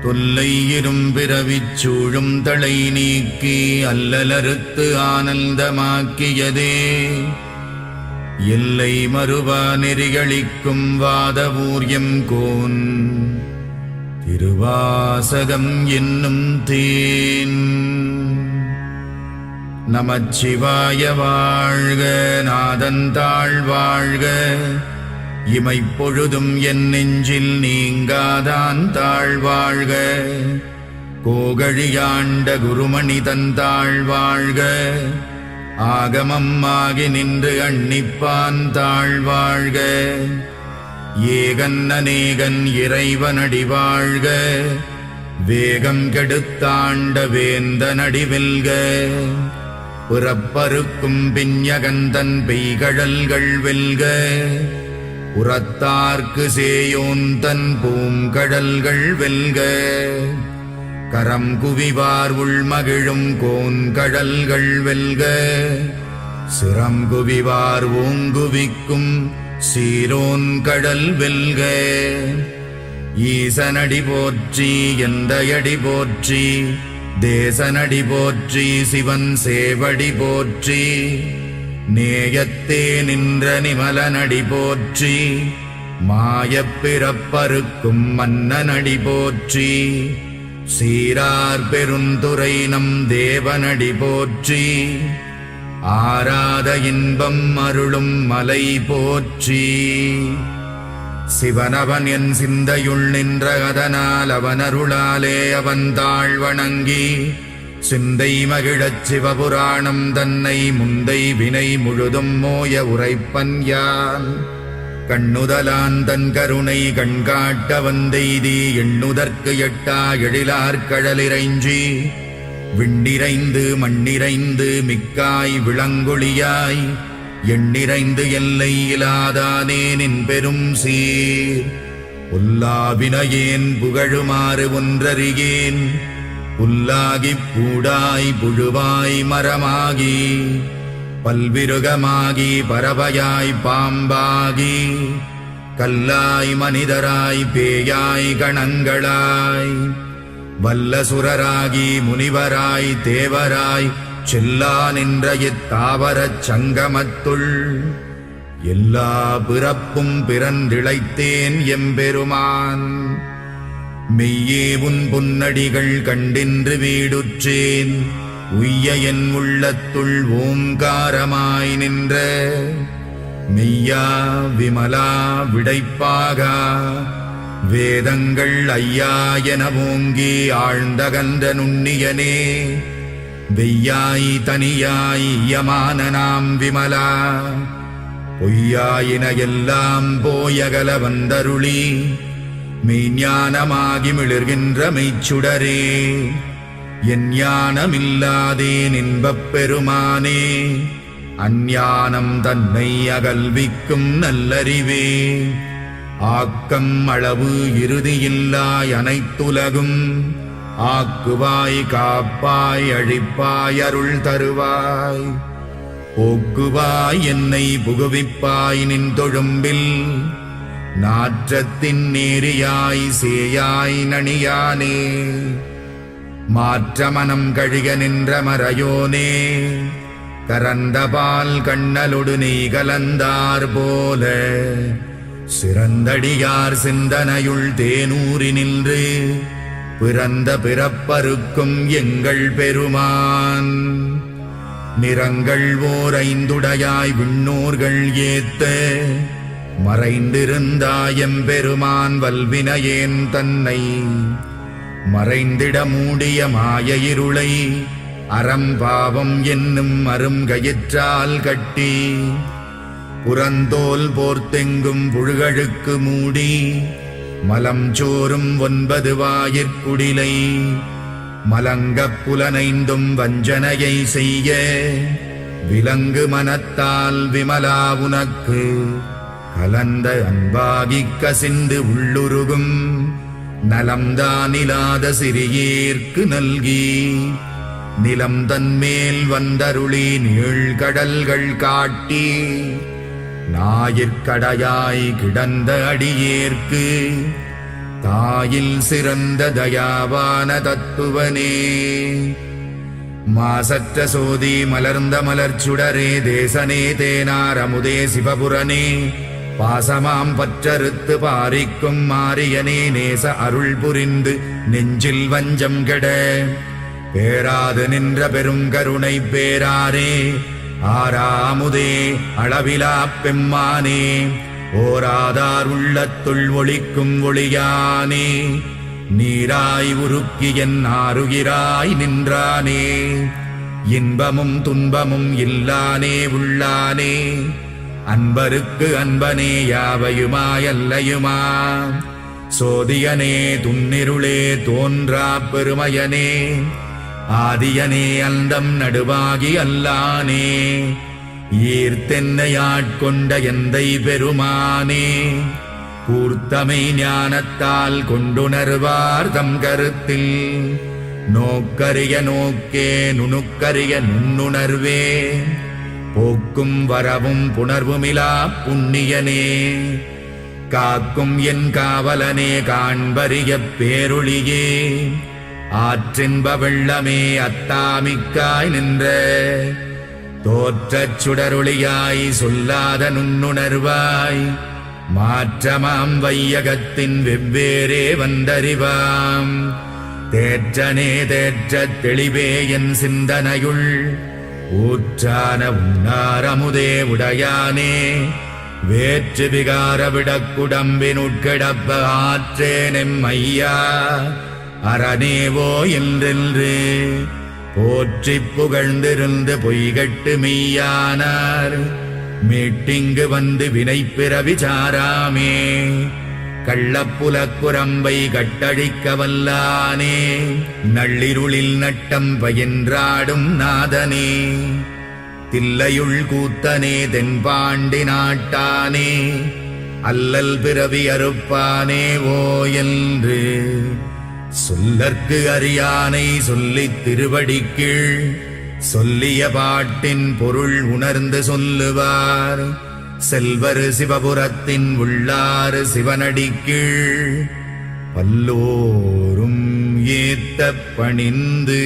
தொல்லை இரும்பிறவிச் சூழும் தளை நீக்கி அல்லலறுத்து ஆனந்தமாக்கியதே எல்லை மறுவா நெறிகளிக்கும் வாதவூர்யம் கோன் திருவாசகம் என்னும் தேன். நமச்சிவாய வாழ்க, நாதந்தாள் வாழ்க, இமைப்பொழுதும் என் நெஞ்சில் நீங்காதான் தாழ்வாழ்க. கோகழியாண்ட குருமணி தந்தாள் வாழ்க, ஆகமம் ஆகி நின்று அன்னிப்பான் தாழ்வாழ்க. ஏகன் அநேகன் இறைவனடி வாழ்க, வேகம் கெடுத்தாண்ட வேந்தனடி வெல்க. புறப்பருக்கும் பிஞகந்தன் பெய்கழல்கள் வெல்க, உரத்தார்க்கு சேயோந்தன் பூங்கடல்கள் வெல்க. கரம் குவிவார் உள்மகிழும் கோன்கடல்கள் வெல்க, சிரம் குவிவார் ஓங்குவிக்கும் சீரோன் கடல் வெல்க. ஈசனடி போற்றி எந்தையடி போற்றி, தேசனடி போற்றி சிவன் சேவடி போற்றி. நேயத்தே நின்ற நிமலனடி போற்றி, மாயப் பிறப்பறுக்கும் மன்னனடி போற்றி. சீரார் பெருந்துரை நம் தேவனடி போற்றி, ஆராத இன்பம் அருளும் மலை போற்றி. சிவனவன் என் சிந்தையுள் நின்ற அதனால் அவனருளாலே அவன் தாழ் வணங்கி, சிந்தை மகிழச் சிவபுராணம் தன்னை முந்தை வினை முழுதும் மோய உரைப்பன் யான். கண்ணுதலான் தன் கருணை கண்காட்ட வந்தெய்தி, எண்ணுதற்கு எட்டா எழிலார்கழலிறைஞ்சி. விண்டிரைந்து மண்ணிறைந்து மிக்காய் விளங்கொழியாய், எண்ணிறைந்து எல்லை இலாதானே நின் பெரும் சீர். புல்லாவினையேன் புகழுமாறு ஒன்றறியேன், புல்லாகிப் பூடாய் புழுவாய் மரமாகி, பல்விருகமாகி பறவையாய் பாம்பாகி, கல்லாய் மனிதராய் பேயாய் கணங்களாய், வல்லசுரராகி முனிவராய் தேவராய் செல்லா நின்ற இத்தாவரச் சங்கமத்துள். எல்லா பிறப்பும் பிறந்திழைத்தேன் எம்பெருமான். மெய்யே உன் பொன்னடிகள் கண்டின்று வீடுற்றேன், உய்ய என் உள்ளத்துள் ஓங்காரமாய் நின்ற. மெய்யா விமலா விடைப்பாகா, வேதங்கள் ஐயா என ஓங்கி ஆழ்ந்தகன்ற நுண்ணியனே. வெய்யாய் தனியாய் யமான நாம் விமலா, பொய்யாயின எல்லாம் போயகல வந்தருளி. மெய்ஞானமாகி மிளிர்கின்ற மெய்ச்சுடரே, என் ஞானமில்லாதேன் இன்பப் பெருமானே. அஞ்ஞானம் தன்னை அகல்விக்கும் நல்லறிவே, ஆக்கம் அளவு இறுதியில்லாய் அனைத்துலகும். ஆக்குவாய் காப்பாய் அழிப்பாய் அருள் தருவாய், போக்குவாய் என்னை புகுவிப்பாய் நின் தொழும்பில். நாற்றத்தின் நேரியாய் சேயாய் நணியானே, மாற்ற மனம் கழிக நின்ற மறையோனே. கரந்தபால் கண்ணலொடு நீ கலந்தார் போல, சிறந்தடியார் சிந்தனையுள் தேனூறி நின்று. பிறந்த பிறப்பருக்கும் எங்கள் பெருமான், நிறங்கள் ஓர் ஐந்துடையாய் விண்ணோர்கள் ஏத்த. மறைந்திருந்தாயம் பெருமான் வல்வினையேன் தன்னை, மறைந்திட மூடிய மாய இருளை அறம்பாவம் என்னும் அருங்கயிற்றால் கட்டி. புறந்தோல் போர்த்தெங்கும் புழுகழுக்கு மூடி, மலம் சோறும் 9 வாயிற்குடிலை. மலங்கப் புலனைந்தும் வஞ்சனையை செய்ய, விலங்கு மனத்தால் விமலா உனக்கு கலந்த அன்பாகிக் கசிந்து உள்ளுருகும். நலம்தானிலாத சிறியேற்கு நல்கி, நிலம் தன்மேல் வந்தருளி நீழ்கடல்கள் காட்டி. ஞாயிற்கடையாய் கிடந்த அடியேற்கு தாயில் சிறந்த தயாவான தத்துவனே, மாசற்ற சோதி மலர்ந்த மலர்ச்சுடரே, தேசனே தேனார் அமுதே சிவபுரனே, பாசமாம் பற்றறுத்து பாரிக்கும் மாரியனே, நேச அருள் புரிந்து நெஞ்சில் வஞ்சம் கெட பேராது நின்ற பெருங்கருணை பேராரே, ஆராமுதே அளவிலா பெம்மானே, ஓராதார் உள்ளத்துள் ஒளிக்கும் ஒளியானே, நீராய் உருக்கி என் ஆருகிறாய் நின்றானே, இன்பமும் துன்பமும் இல்லானே உள்ளானே, அன்பருக்கு அன்பனே யாவையுமாயல்லையுமா, சோதியனே துன்னிருளே தோன்றா பெருமையனே, ஆதியனே அந்தம் நடுவாகி அல்லானே, ஈர்த்தென்னையாட்கொண்ட எந்தை பெருமானே, கூர்த்தமை ஞானத்தால் கொண்டுணர்வார் தம் கருத்தில், நோக்கரிய நோக்கே நுணுக்கரிய நுண்ணுணர்வே, போக்கும் வரவும் புணர்வுமிலா புண்ணியனே, காக்கும் என் காவலனே காண்பரிய பேரொளியே, ஆற்றின்ப வெள்ளமே அத்தாமிக்காய் நின்ற தோற்றச் சுடரொளியாய் சொல்லாத நுண்ணுணர்வாய், மாற்றமாம் வையகத்தின் வெவ்வேறே வந்தறிவாம், தேற்றனே தேற்றத் தெளிவே என் சிந்தனையுள், ஊற்றான உன்னாரமுதே உடையானே, வேற்று விகார விடக்குடம்பின் உட்கிடப்ப ஆற்றேனெம் ஐயா, அரணேவோ என்றென்று போற்றிப் புகழ்ந்திருந்து பொய்கட்டு மெய்யானார், மீட்டிங்கு வந்து வினை பிறவி சாராமே, கள்ளப்புலக்குரம்பை கட்டழிக்க வல்லானே, நள்ளிருளில் நட்டம் பயின்றாடும் நாதனே, தில்லையுள் கூத்தனே தென்பாண்டி நாட்டானே, அல்லல் பிறவி அறுப்பானே ஓ என்று சொல்லற்கு அறியானை சொல்லித் திருவடிக்கீழ், சொல்லிய பாட்டின் பொருள் உணர்ந்து சொல்லுவார், செல்வர் சிவபுரத்தின் உள்ளாறு சிவனடிக்கீழ், பல்லோரும் ஏத்த பணிந்து.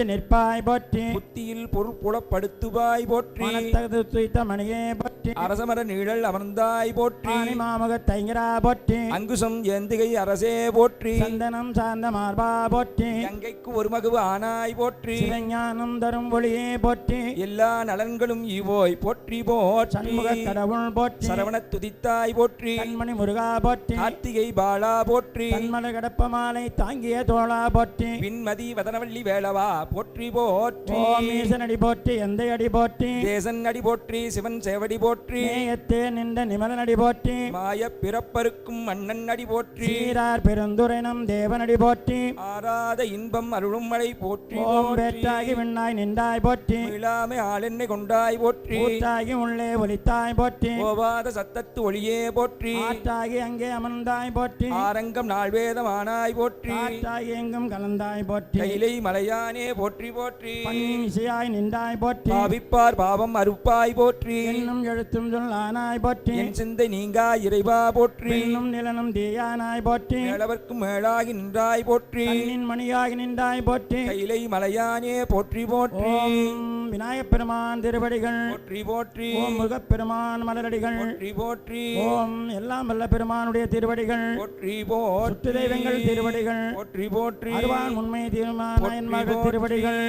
துஞ்சி நிற்பாய் போற்றி புத்தியில் பொருள் புலப்படுத்துவாய் போற்றி மனத்தகது துய்த்த மணியே போற்றி அரசமர நீழல் அமர்ந்தாய் போற்றி மாமுக தைங்கரா போற்றி அங்குசம் ஏந்திகை அரசே போற்றி சந்தனம் சார்ந்த மார்பா போற்றி கங்கைக்கு ஒரு மகுவு ஆனாய் போற்றி சிவஞானம் தரும் ஒளியே போற்றி எல்லா நலன்களும் ஈவோய் போற்றி போற்றி சண்முக கடவுள் போற்றி சரவண துதித்தாய் போற்றி கண்மணி முருகா போற்றி கார்த்திகை பாலா போற்றி கண்மலை கடப்ப மாலை தாங்கிய தோளா போற்றி பின்மதி வதனவள்ளி வேளவா போற்றி போற்றி ஓம் ஈசனடி போற்றி எந்த அடி போற்றி தேசன் அடி போற்றி சிவன் சேவடி போற்றி நேயத்தே நின்ற நிமலனடி போற்றி மாய பிறப்பருக்கும் மன்னன் அடி போற்றி சீரார் பெருந்துரைனம் தேவனடி போற்றி ஆராத இன்பம் அருளும் மழை போற்றி ஓம் வேற்றாகி விண்ணாய் நின்றாய் போற்றி இல்லாமை ஆளென்னை கொண்டாய் போற்றி ஊற்றாகி உள்ளே ஒலித்தாய் போற்றி ஓவாத சத்தத்து ஒளியே போற்றி ஆற்றாகி அங்கே அமர்ந்தாய் போற்றி ஆரங்கம் நாள்வேதமானாய் போற்றி ஆற்றாகி எங்கும் கலந்தாய் போற்றி கைலை மலையானே போற்றி போற்றி இசையாய் நின்றாய் போற்றி பாவிப்பார் பாவம் அறுப்பாய் போற்றி என்னும் எழுத்தும் சொல்லானாய் போற்றி என் சிந்தை நீங்கா இறைவா போற்றி என்னும் நிலனும் தீயானாய் போற்றி மேலவர்க்கும் மேலாகி நின்றாய் போற்றி கண்ணின் மணியாகி நின்றாய் போற்றி கைலை மலையானே போற்றி போற்றி ஓம் விநாயகப் பெருமான் திருவடிகள் போற்றி போற்றி ஓம் முருகப்பெருமான் மலரடிகள் போற்றி போற்றி ஓம் எல்லாம் வல்ல பெருமானுடைய திருவடிகள் போற்றி போற்றி சுற்று தெய்வங்கள் திருவடிகள் போற்றி போற்றி அருவான் உண்மை தீர்மான மகள் திருவடிகள்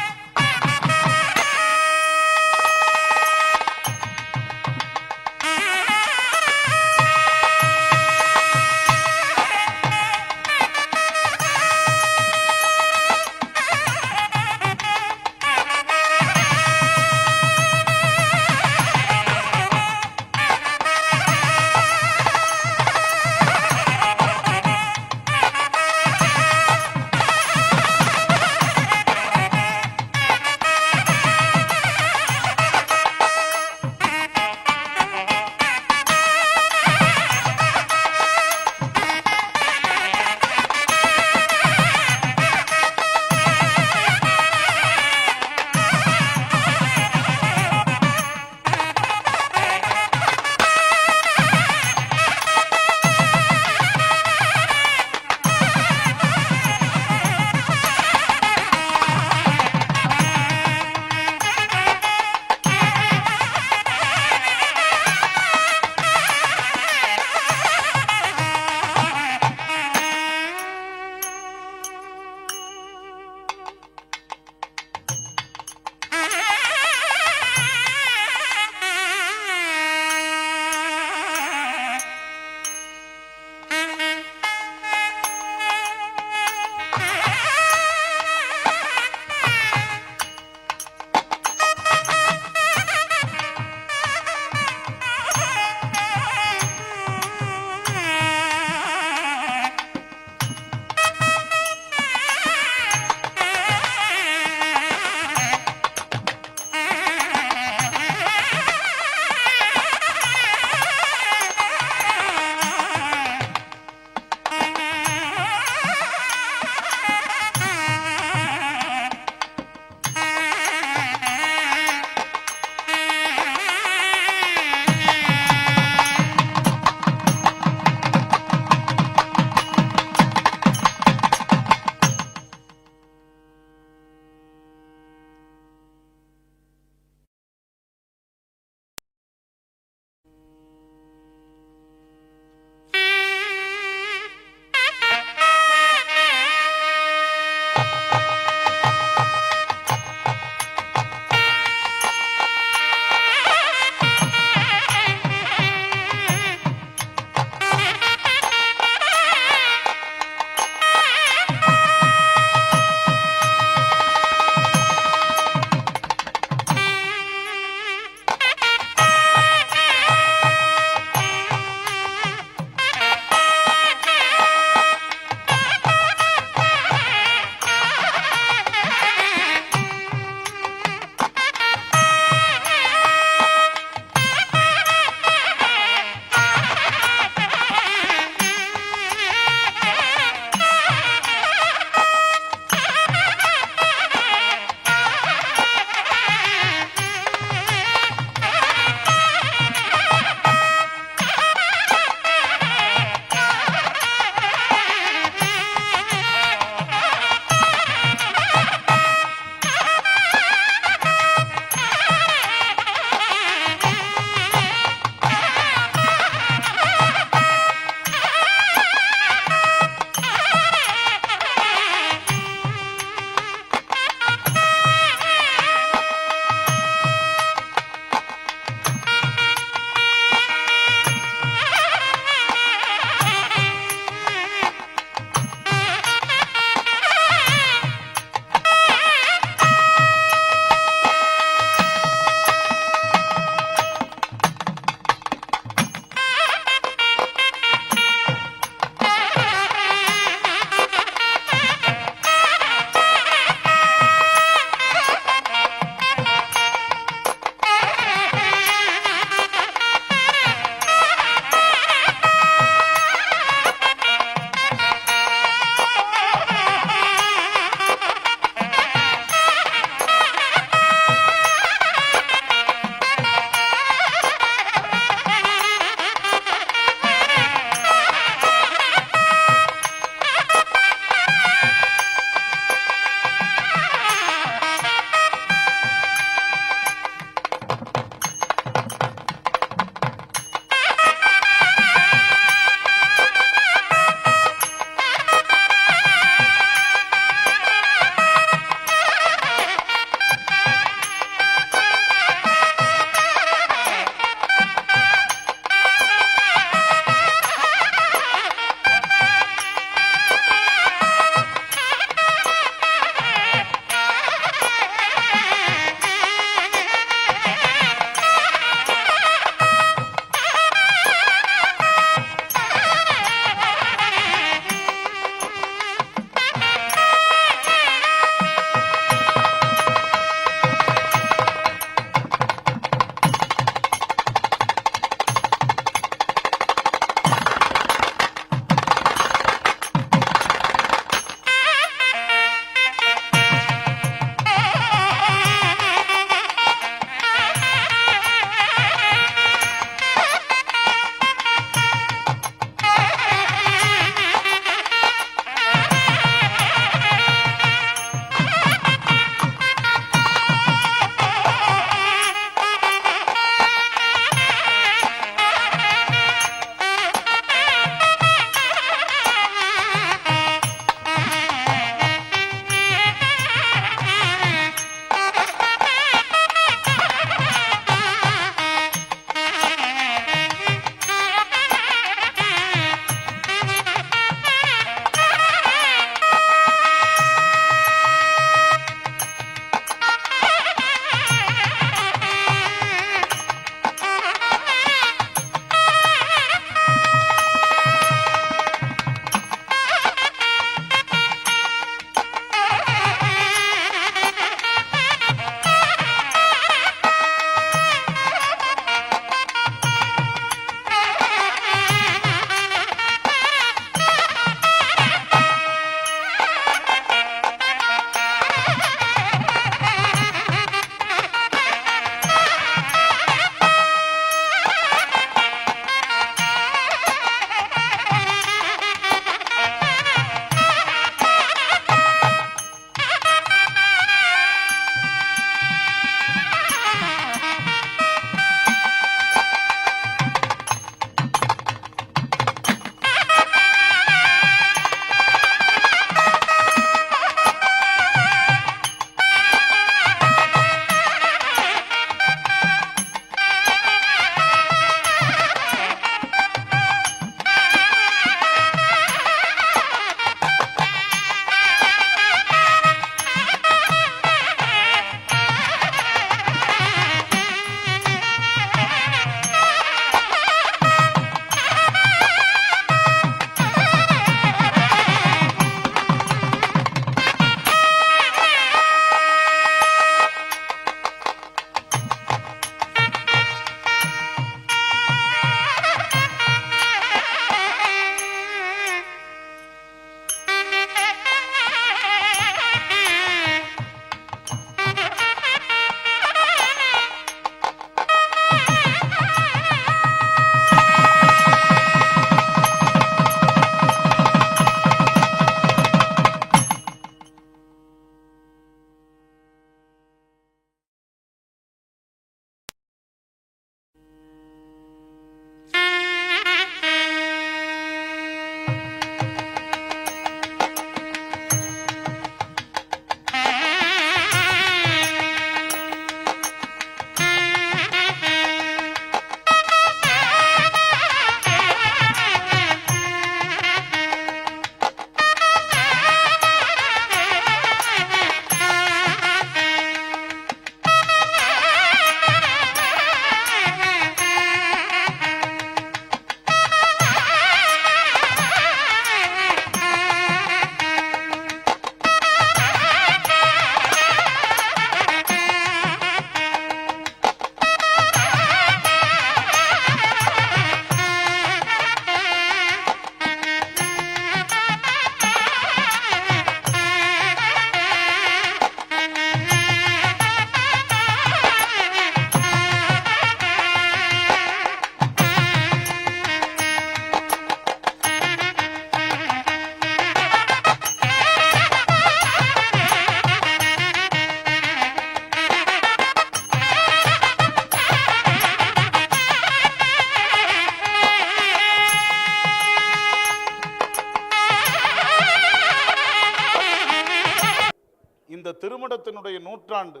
திருமணத்தினுடைய நூற்றாண்டு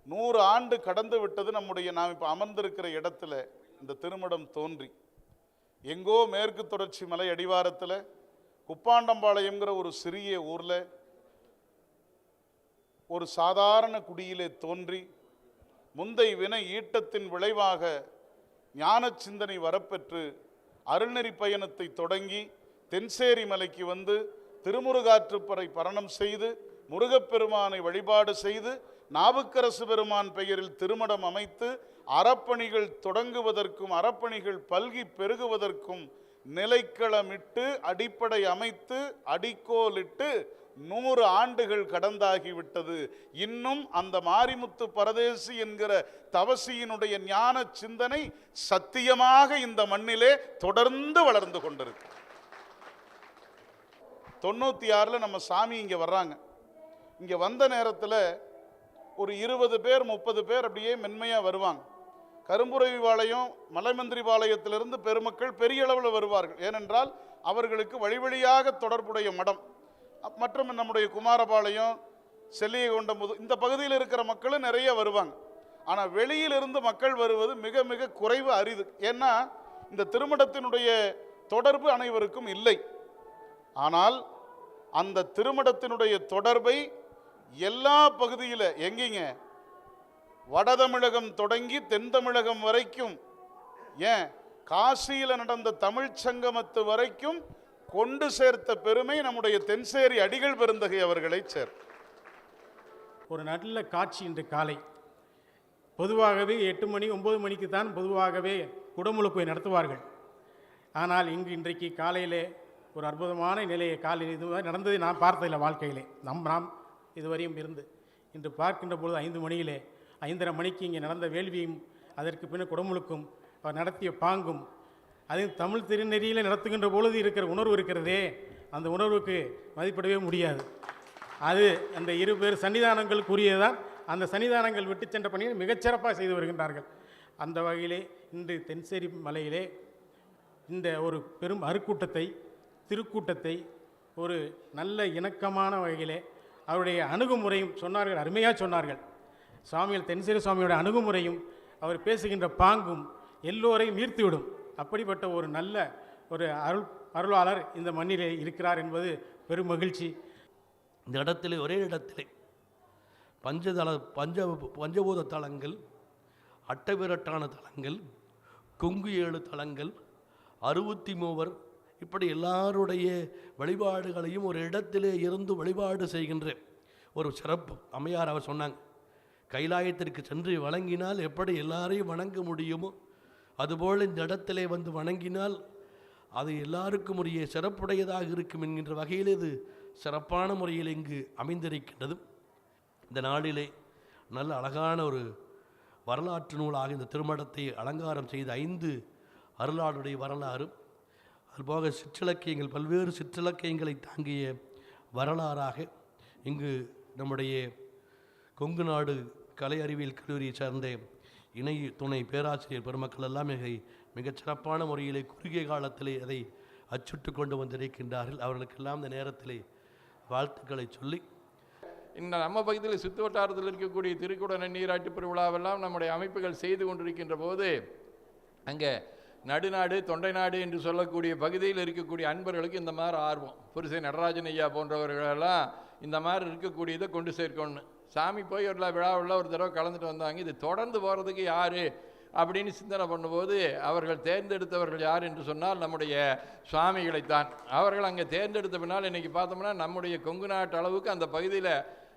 100 ஆண்டு கடந்து விட்டது. நாம் இப்போ அமர்ந்திருக்கிற இடத்துல இந்த திருமணம் தோன்றி எங்கோ மேற்கு தொடர்ச்சி மலை அடிவாரத்தில் குப்பாண்டம்பாளையம்ங்கிற ஒரு சிறிய ஊரில் ஒரு சாதாரண குடியிலே தோன்றி முந்தை வினை ஈட்டத்தின் விளைவாக ஞான சிந்தனை வரப்பெற்று அருள்நெறி பயணத்தை தொடங்கி தென்சேரி மலைக்கு வந்து திருமுருகாற்றுப்பறை பரணம் செய்து முருகப்பெருமானை வழிபாடு செய்து நாவுக்கரசு பெருமான் பெயரில் திருமணம் அமைத்து அறப்பணிகள் தொடங்குவதற்கும் அறப்பணிகள் பல்கி பெருகுவதற்கும் நிலைக்களமிட்டு அடிப்படை அமைத்து அடிக்கோலிட்டு 100 ஆண்டுகள் கடந்தாகிவிட்டது. இன்னும் அந்த மாரிமுத்து பரதேசி என்கிற தவசியினுடைய ஞான சிந்தனை சத்தியமாக இந்த மண்ணிலே தொடர்ந்து வளர்ந்து கொண்டிருக்கு. 96 நம்ம சாமி இங்கே வர்றாங்க. இங்கே வந்த நேரத்தில் ஒரு 20 பேர் 30 பேர் அப்படியே மென்மையாக வருவாங்க. கரும்புரவிபாளையம் மலைமந்திரிபாளையத்திலிருந்து பெருமக்கள் பெரிய அளவில் வருவார்கள். ஏனென்றால் அவர்களுக்கு வழி வழியாக தொடர்புடைய மடம். மற்றும் நம்முடைய குமாரபாளையம் செல்லியகொண்டமுது இந்த பகுதியில் இருக்கிற மக்களும் நிறைய வருவாங்க. ஆனால் வெளியிலிருந்து மக்கள் வருவது மிக மிக குறைவு, அரிது. ஏன்னா இந்த திருமணத்தினுடைய தொடர்பு அனைவருக்கும் இல்லை. ஆனால் அந்த திருமணத்தினுடைய தொடர்பை எல்லா பகுதியில் எங்கேங்க வடதமிழகம் தொடங்கி தென் தமிழகம் வரைக்கும், ஏன் காசியில் நடந்த தமிழ் சங்கமத்து வரைக்கும் கொண்டு சேர்த்த பெருமை நம்முடைய தென்சேரி அடிகள் பெருந்தகை அவர்களை சேர். ஒரு நல்ல காட்சி இன்று காலை பொதுவாகவே 8 மணி 9 மணிக்கு தான் பொதுவாகவே குடமுழுக்கை நடத்துவார்கள். ஆனால் இன்றைக்கு காலையிலே ஒரு அற்புதமான நிலையை காலையில் இது நடந்ததை நான் பார்த்ததில்லை வாழ்க்கையிலே. நாம் இதுவரையும் இருந்து இன்று பார்க்கின்ற பொழுது 5 மணியிலே 5:30 மணிக்கு இங்கே நடந்த வேள்வியும் அதற்கு பின்னர் குடமுழுக்கும் அவர் நடத்திய பாங்கும் அது தமிழ் திருநெறியில் நடத்துகின்ற பொழுது இருக்கிற உணர்வு இருக்கிறதே, அந்த உணர்வுக்கு மதிப்பிடவே முடியாது. அது அந்த 2 பேர் சன்னிதானங்களுக்குரியதான். அந்த சன்னிதானங்கள் விட்டு சென்ற பணியை மிகச்சிறப்பாக செய்து வருகின்றார்கள். அந்த வகையிலே இன்று தென்சேரி மலையிலே இந்த ஒரு பெரும் அருக்கூட்டத்தை திருக்கூட்டத்தை ஒரு நல்ல இணக்கமான வகையிலே அவருடைய அணுகுமுறையும் சொன்னார்கள், அருமையாக சொன்னார்கள். சுவாமிகள் தென்சேரி சுவாமியோட அணுகுமுறையும் அவர் பேசுகின்ற பாங்கும் எல்லோரையும் ஈர்த்துவிடும். அப்படிப்பட்ட ஒரு நல்ல ஒரு அருளாளர் இந்த மண்ணிலே இருக்கிறார் என்பது பெரும் மகிழ்ச்சி. இந்த இடத்திலே ஒரே இடத்திலே பஞ்சபூத தலங்கள், அட்டவிரட்டான தலங்கள், கொங்கு 7 தலங்கள், 63 இப்படி எல்லாருடைய வழிபாடுகளையும் ஒரு இடத்திலே இருந்து வழிபாடு செய்கின்ற ஒரு சிறப்பு அம்மையார் அவர் சொன்னாங்க. கைலாயத்திற்கு சென்று வணங்கினால் எப்படி எல்லாரையும் வணங்க முடியுமோ அதுபோல் இந்த இடத்திலே வந்து வணங்கினால் அது எல்லாருக்கும் உரிய சிறப்புடையதாக இருக்கும் என்கின்ற வகையில் இது சிறப்பான முறையில் இங்கு அமைந்திருக்கின்றது. இந்த நாளிலே நல்ல அழகான ஒரு வரலாற்று நூலாக இந்த திருமணத்தை அலங்காரம் செய்த 5 அருளாளுடைய வரலாறு, அதுபோக சிற்றிலக்கியங்கள், பல்வேறு சிற்றிலக்கியங்களை தாங்கிய வரலாறாக இங்கு நம்முடைய கொங்கு நாடு கலை அறிவியல் கல்லூரியை சார்ந்த இணை துணை பேராசிரியர் பெருமக்கள் எல்லாம் மிகச் சிறப்பான முறையிலே குறுகிய காலத்திலே அதை அச்சுட்டு கொண்டு வந்திருக்கின்றார்கள். அவர்களுக்கெல்லாம் இந்த நேரத்திலே வாழ்த்துக்களை சொல்லி, இந்த நம்ம பகுதியில் சுற்று வட்டாரத்தில் இருக்கக்கூடிய திருக்குட நீராட்டு பெருவிழாவெல்லாம் நம்முடைய அமைப்புகள் செய்து கொண்டிருக்கின்ற போது அங்கே நடுநாடு தொண்டை நாடு என்று சொல்லக்கூடிய பகுதியில் இருக்கக்கூடிய அன்பர்களுக்கு இந்த மாதிரி ஆர்வம். புரிசை நடராஜன் ஐயா போன்றவர்களெல்லாம் இந்த மாதிரி இருக்கக்கூடியதை கொண்டு சேர்க்கணும். சாமி போய் ஒரு விழாவில் ஒரு தடவை கலந்துட்டு வந்தாங்க. இது தொடர்ந்து போகிறதுக்கு யார் அப்படின்னு சிந்தனை பண்ணும்போது அவர்கள் தேர்ந்தெடுத்தவர்கள் யார் என்று சொன்னால் நம்முடைய சுவாமிகளைத்தான். அவர்கள் அங்கே தேர்ந்தெடுத்த பின்னால் இன்றைக்கி பார்த்தோம்னா நம்முடைய கொங்கு நாட்டு அளவுக்கு அந்த பகுதியில்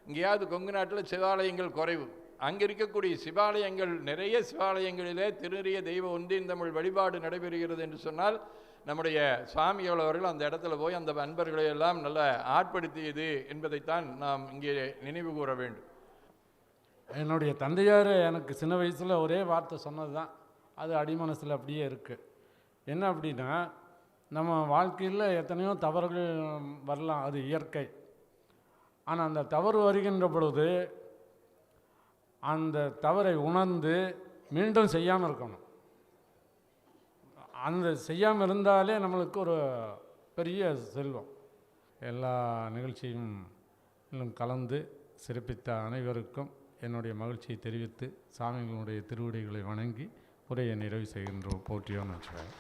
இங்கேயாவது கொங்கு நாட்டில் சிவாலயங்கள் குறைவு. அங்கே இருக்கக்கூடிய சிவாலயங்கள் நிறைய சிவாலயங்களிலே திருநெறிய தெய்வ ஒன்றின் தமிழ் வழிபாடு நடைபெறுகிறது என்று சொன்னால் நம்முடைய சுவாமிகள் அவர்கள் அந்த இடத்துல போய் அந்த அன்பர்களை எல்லாம் நல்ல ஆட்படுத்தியது என்பதைத்தான் நாம் இங்கே நினைவு கூற வேண்டும். என்னுடைய தந்தையார் எனக்கு சின்ன வயசில் ஒரே வார்த்தை சொன்னது தான், அது அடிமனசில் அப்படியே இருக்குது. என்ன அப்படின்னா, நம்ம வாழ்க்கையில் எத்தனையோ தவறுகள் வரலாம், அது இயற்கை. ஆனால் அந்த தவறு வருகின்ற பொழுது அந்த தவறை உணர்ந்து மீண்டும் செய்யாமல் இருக்கணும். அந்த செய்யாமல் இருந்தாலே நம்மளுக்கு ஒரு பெரிய செல்வம். எல்லா நிகழ்ச்சியும் இன்னும் கலந்து சிறப்பித்த அனைவருக்கும் என்னுடைய மகிழ்ச்சியை தெரிவித்து சாமிகளுடைய திருவடிகளை வணங்கி உரையை நிறைவு செய்கின்றோம். போற்றியோன்னு வச்சுக்கிறேன்.